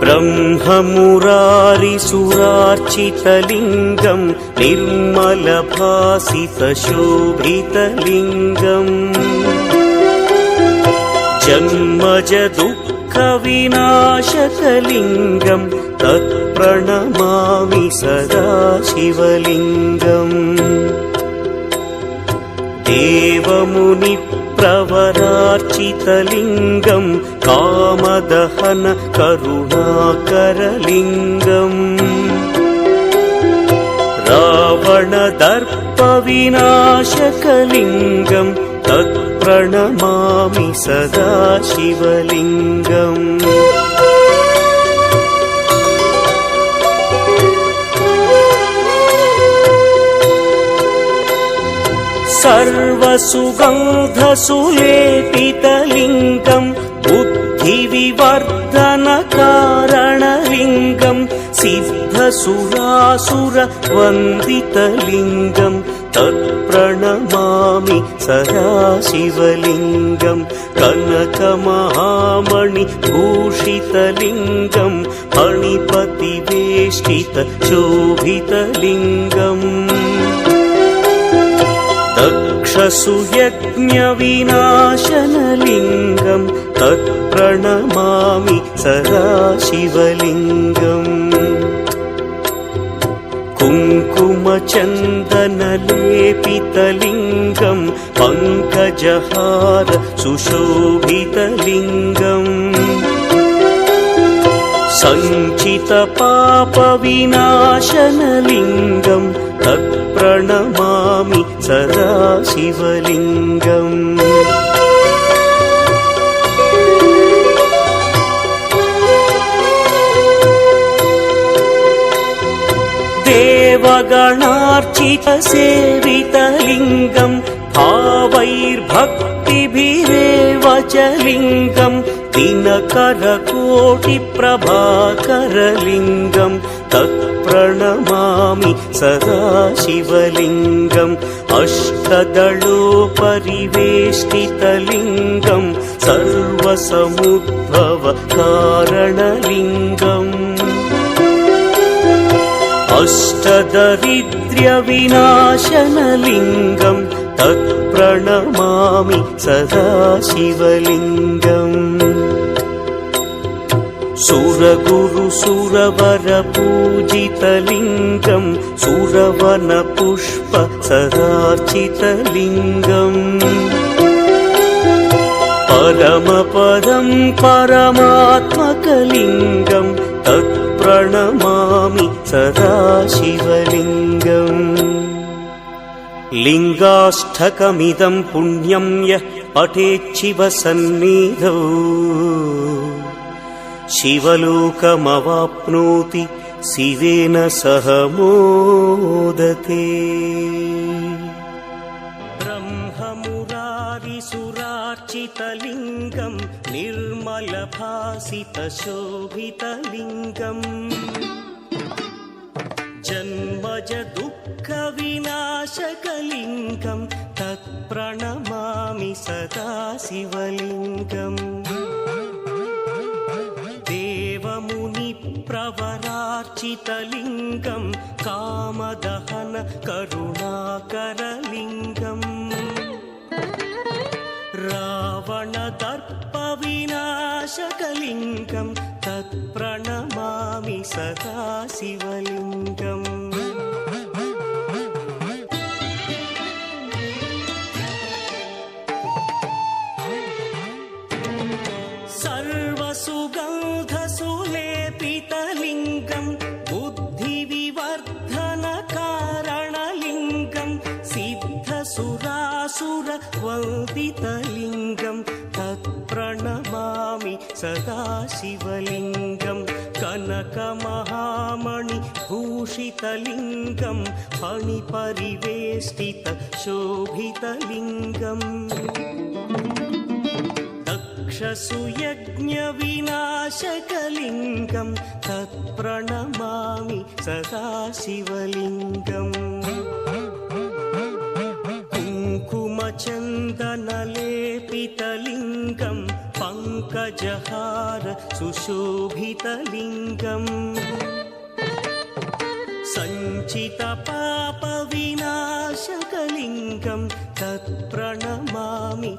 ब्रह्ममुरारिसुरार्चितलिङ्गं निर्मलभासितशोभितलिङ्गम् जन्मजदुःखविनाशकलिङ्गं तत्प्रणमामि सदा शिवलिङ्गम् देवमुनिप्रवरार्चितलिङ्गं कामदहन करुणाकरलिङ्गम् रावणदर्पविनाशकलिङ्गं तत्प्रणमामि सदा शिवलिङ्गम् सर्वसुगन्धसुलेपितलिङ्गं बुद्धिविवर्धनकारणलिङ्गं सिद्धसुरासुरवन्दितलिङ्गं तत्प्रणमामि सदा शिवलिङ्गं कनकमहामणिभूषितलिङ्गं फणिपतिवेष्टितशोभितलिङ्गम् दक्षसुयज्ञविनाशनलिङ्गं तत्प्रणमामि सदा शिवलिङ्गम् कुङ्कुमचन्दनलेपितलिङ्गं पङ्कजहार सुशोभितलिङ्गम् सञ्चितपापविनाशनलिङ्गं तत्प्रणमामि सदा शिवलिङ्गम् देवगणार्चितसेवितलिङ्गं भावैर्भक्तिभिरेव च लिङ्गं दिनकरकोटिप्रभाकरलिङ्गं तत्प्रणमामि सदा शिवलिङ्गम् अष्टदलोपरिवेष्टितलिङ्गं सर्वसमुद्भवकारणलिङ्गम् अष्टदरिद्र्यविनाशनलिङ्गं तत्प्रणमामि सदा शिवलिङ्गम् सुरगुरुसुरवरपूजितलिङ्गं सुरवनपुष्पसदार्चितलिङ्गम् परमपदं परमात्मकलिङ्गं तत्प्रणमामि सदा शिवलिङ्गम् लिङ्गाष्टकमिदं पुण्यं यः पठेच्छिवसन्निधौ शिवलोकमवाप्नोति शिवेन सह मोदते। ब्रह्ममुरारिसुरार्चितलिङ्गं निर्मलभासितशोभितलिङ्गम् जन्मजदुःखविनाशकलिङ्गं तत्प्रणमामि सदा शिवलिङ्गम् देवमुनिप्रवरार्चितलिङ्गं कामदहन करुणाकरलिङ्गम् रावणदर्पविनाशकलिङ्गं तत्प्रणमामि सदा शिवलिङ्गम् सर्वसुगन्धसुलेपितलिङ्गं बुद्धिविवर्धनकारणलिङ्गं सिद्धसुरासुरवन्दितलिङ्गं तत्प्रणमामि सदा शिवलिङ्गं कनकमहामणिभूषितलिङ्गं फणिपरिवेष्टितशोभितलिङ्गम् दक्षसुयज्ञविनाशकलिङ्गं तत्प्रणमामि सदा शिवलिङ्गम् कुङ्कुमचन्दनलेपितलिङ्गं पङ्कजहार सुशोभितलिङ्गम् सञ्चितपापविनाशकलिङ्गं तत्प्रणमामि